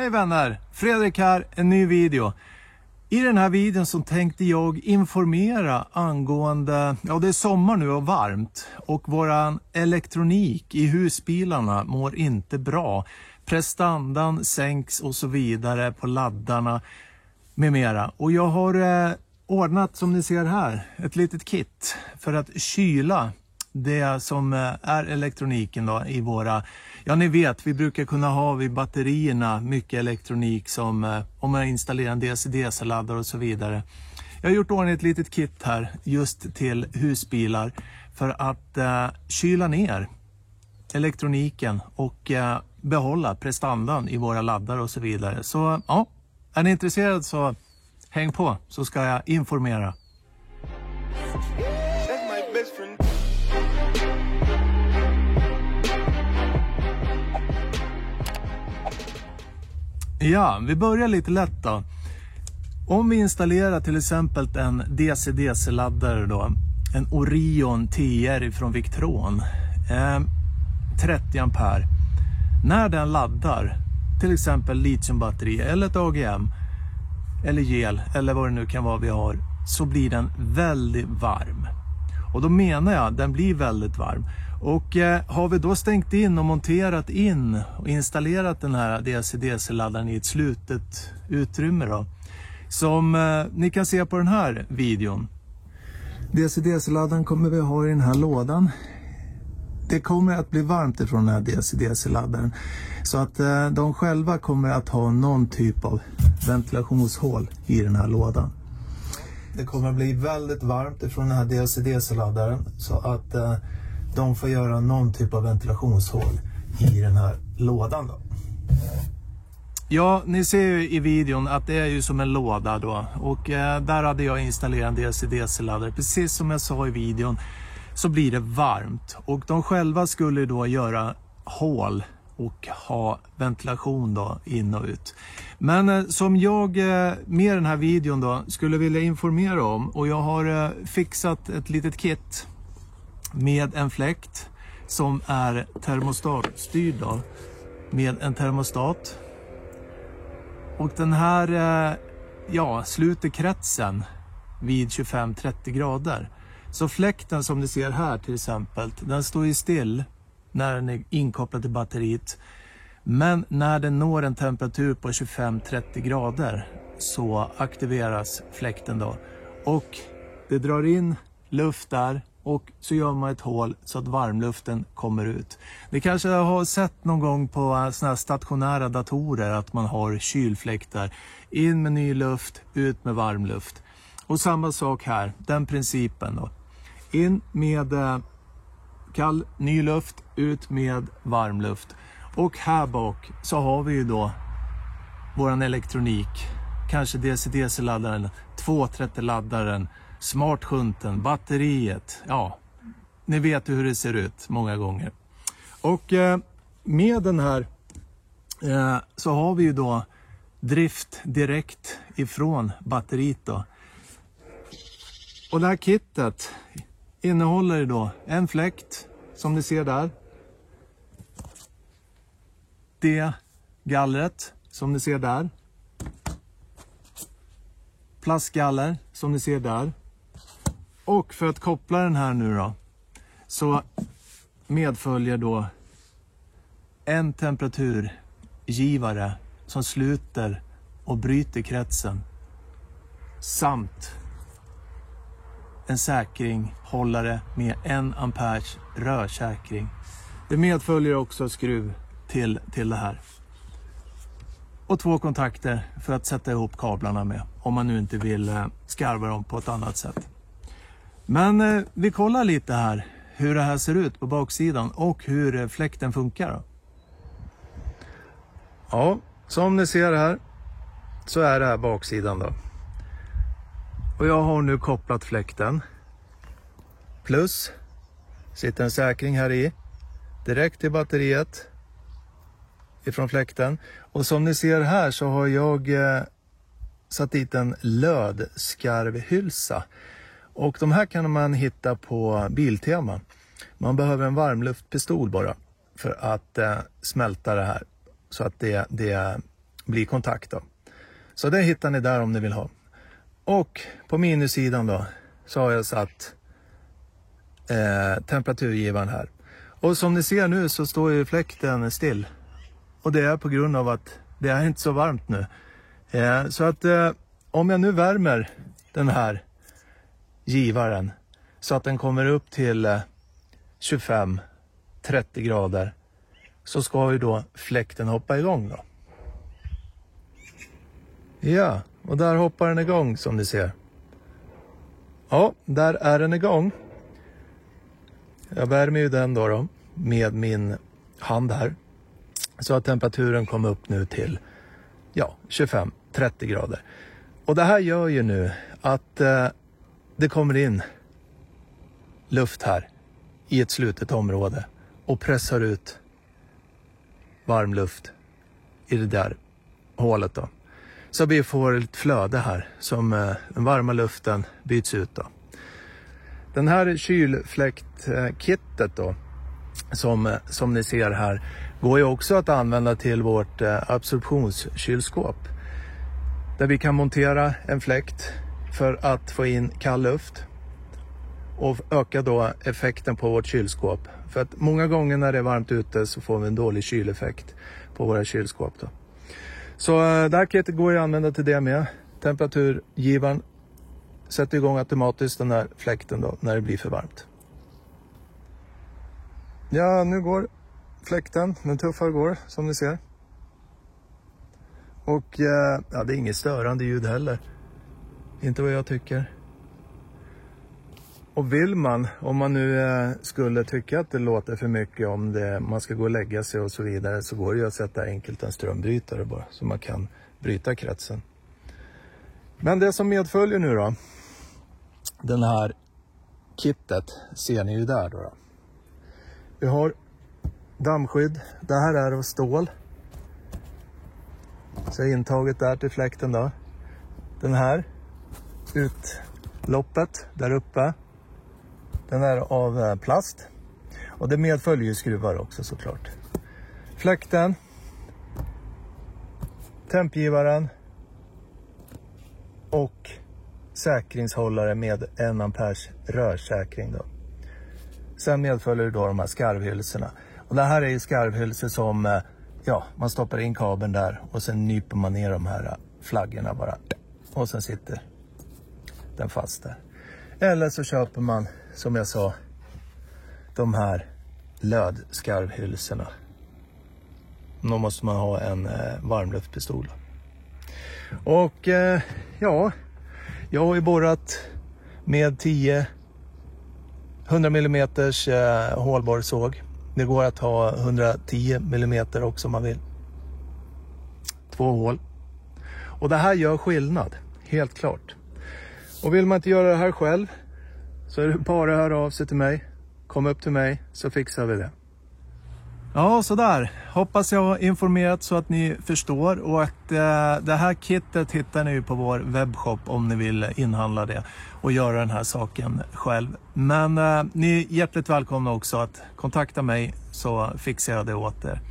Hej vänner, Fredrik här, en ny video. I den här videon så tänkte jag informera angående, ja det är sommar nu och varmt och våran elektronik i husbilarna mår inte bra. Prestandan sänks och så vidare på laddarna med mera. Och jag har ordnat, som ni ser här, ett litet kit för att kyla det som är elektroniken då i våra, ja ni vet, vi brukar kunna ha vid batterierna mycket elektronik som om man installerar en DC-DC-laddare och så vidare. Jag har gjort ordning ett litet kit här just till husbilar för att kyla ner elektroniken och behålla prestandan i våra laddare och så vidare. Så ja, är ni intresserade så häng på så ska jag informera. Ja, vi börjar lite lätt då. Om vi installerar till exempel en DC-DC-laddare då, en Orion TR från Victron, 30 ampere. När den laddar, till exempel litiumbatteri eller ett AGM eller gel eller vad det nu kan vara vi har, så blir den väldigt varm. Och då menar jag, den blir väldigt varm. Och har vi då stängt in och monterat in och installerat den här DC-DC-laddaren i ett slutet utrymme då, som ni kan se på den här videon. DC-DC-laddaren kommer vi ha i den här lådan. Det kommer att bli varmt ifrån den här DC-DC-laddaren. Så att de själva kommer att ha någon typ av ventilationshål i den här lådan. Det kommer att bli väldigt varmt ifrån den här DC-DC-laddaren så att de får göra någon typ av ventilationshål i den här lådan då. Ja, ni ser ju i videon att det är ju som en låda då. Och där hade jag installerat en DC-DC-laddare. Precis som jag sa i videon så blir det varmt. Och de själva skulle då göra hål och ha ventilation då in och ut. Men som jag med den här videon då skulle vilja informera om, och jag har fixat ett litet kit med en fläkt som är termostatstyrd då, med en termostat. Och den här sluter kretsen vid 25-30 grader. Så fläkten som ni ser här till exempel, den står ju still när den är inkopplad till batteriet. Men när den når en temperatur på 25-30 grader så aktiveras fläkten då. Och det drar in luft där och så gör man ett hål så att varmluften kommer ut. Ni kanske har sett någon gång på såna här stationära datorer att man har kylfläktar. In med ny luft, ut med varmluft. Och samma sak här, den principen då. In med kall ny luft, ut med varmluft. Och här bak så har vi ju då våran elektronik. Kanske DC-DC-laddaren, 230-laddaren, smartshunten, batteriet. Ja, ni vet hur det ser ut många gånger. Och med den här så har vi ju då drift direkt ifrån batteriet då. Och det här kittet innehåller då en fläkt som ni ser där. Det gallret som ni ser där. Plastgaller som ni ser där. Och för att koppla den här nu då så medföljer då en temperaturgivare som sluter och bryter kretsen samt en säkringhållare med 1 amperes rörsäkring. Det medföljer också skruv till det här. Och 2 kontakter för att sätta ihop kablarna med om man nu inte vill skarva dem på ett annat sätt. Men vi kollar lite här hur det här ser ut på baksidan och hur fläkten funkar då. Ja, som ni ser här så är det här baksidan då. Och jag har nu kopplat fläkten. Plus sitter en säkring här i. Direkt till batteriet. Ifrån fläkten. Och som ni ser här så har jag satt dit en lödskarvhylsa. Och de här kan man hitta på Biltema. Man behöver en varmluftpistol bara för att smälta det här. Så att det bli kontakt då. Så det hittar ni där om ni vill ha. Och på minussidan då så har jag satt temperaturgivaren här. Och som ni ser nu så står ju fläkten still. Och det är på grund av att det är inte så varmt nu. Så att om jag nu värmer den här givaren så att den kommer upp till 25-30 grader så ska ju då fläkten hoppa igång då. Ja, och där hoppar den igång som ni ser. Ja, där är den igång. Jag värmer ju den då med min hand här. Så att temperaturen kommer upp nu till 25-30 grader. Och det här gör ju nu att det kommer in luft här i ett slutet område och pressar ut varm luft i det där hålet då. Så vi får ett flöde här som den varma luften byts ut då. Den här kylfläktkittet då som ni ser här går ju också att använda till vårt absorptionskylskåp. Där vi kan montera en fläkt för att få in kall luft och öka då effekten på vårt kylskåp. För att många gånger när det är varmt ute så får vi en dålig kyleffekt på våra kylskåp då. Så det här kittet går ju att använda till det med. Temperaturgivaren sätter igång automatiskt den här fläkten då när det blir för varmt. Ja, nu går fläkten, den tuffare går som ni ser. Och det är inget störande ljud heller. Inte vad jag tycker. Och vill man, om man nu skulle tycka att det låter för mycket om det, man ska gå och lägga sig och så vidare, så går det ju att sätta enkelt en strömbrytare bara så man kan bryta kretsen. Men det som medföljer nu då, den här kittet ser ni ju där då. Vi har dammskydd, det här är av stål. Så intaget där till fläkten då. Den här utloppet där uppe, den är av plast. Och det medföljer ju skruvar också såklart. Fläkten, tempgivaren och säkringshållare med 1 amperes rörsäkring då. Sen medföljer då de här skarvhylsorna. Och det här är ju skarvhylsor som man stoppar in kabeln där och sen nyper man ner de här flaggorna bara. Och sen sitter den fast där. Eller så köper man, som jag sa, de här lödskarvhylsorna. Då måste man ha en varmluftpistol. Och jag har ju borrat med 100 mm hålborrsåg. Det går att ha 110 mm också om man vill. 2 hål. Och det här gör skillnad, helt klart. Och vill man inte göra det här själv så är det bara att höra av sig till mig. Kom upp till mig så fixar vi det. Ja, så där. Hoppas jag har informerat så att ni förstår. Och att det här kittet hittar ni på vår webbshop om ni vill inhandla det och göra den här saken själv. Men ni är hjärtligt välkomna också att kontakta mig så fixar jag det åt er.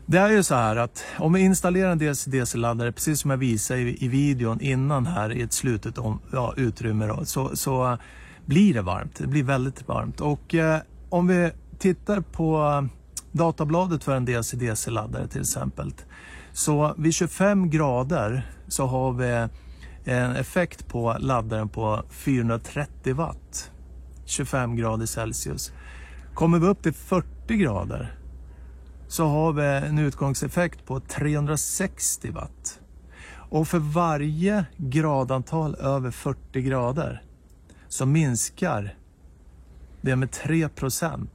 Det är ju så här att om vi installerar en DC-laddare, precis som jag visade i videon innan här i ett slutet utrymme då, så blir det varmt. Det blir väldigt varmt. Och om vi tittar på databladet för en DC-laddare till exempel, så vid 25 grader så har vi en effekt på laddaren på 430 watt. 25 grader Celsius. Kommer vi upp till 40 grader så har vi en utgångseffekt på 360 watt. Och för varje gradantal över 40 grader så minskar det med 3%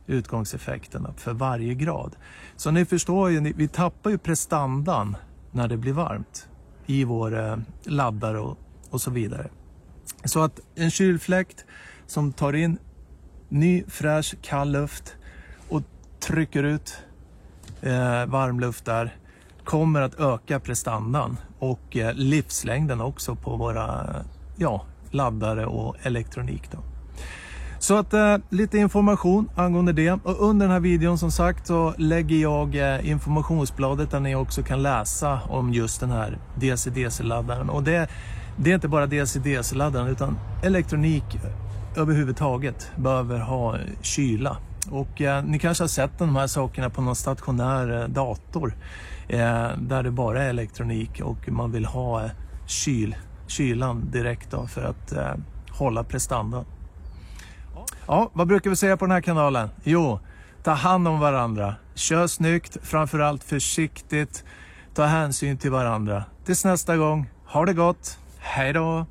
utgångseffekten för varje grad. Så ni förstår ju, vi tappar ju prestandan när det blir varmt i vår laddare och så vidare. Så att en kylfläkt som tar in ny fräsch kall luft och trycker ut varm luft där kommer att öka prestandan och livslängden också på våra laddare och elektronik då. Så att lite information angående det. Och under den här videon som sagt så lägger jag informationsbladet där ni också kan läsa om just den här DC-DC-laddaren. Och det är inte bara DC-DC-laddaren utan elektronik överhuvudtaget behöver ha kyla. Och ni kanske har sett de här sakerna på någon stationär dator där det bara är elektronik och man vill ha kylan direkt då för att hålla prestandan. Ja, vad brukar vi säga på den här kanalen? Jo, ta hand om varandra. Kör snyggt, framförallt försiktigt. Ta hänsyn till varandra. Tills nästa gång, ha det gott. Hej då!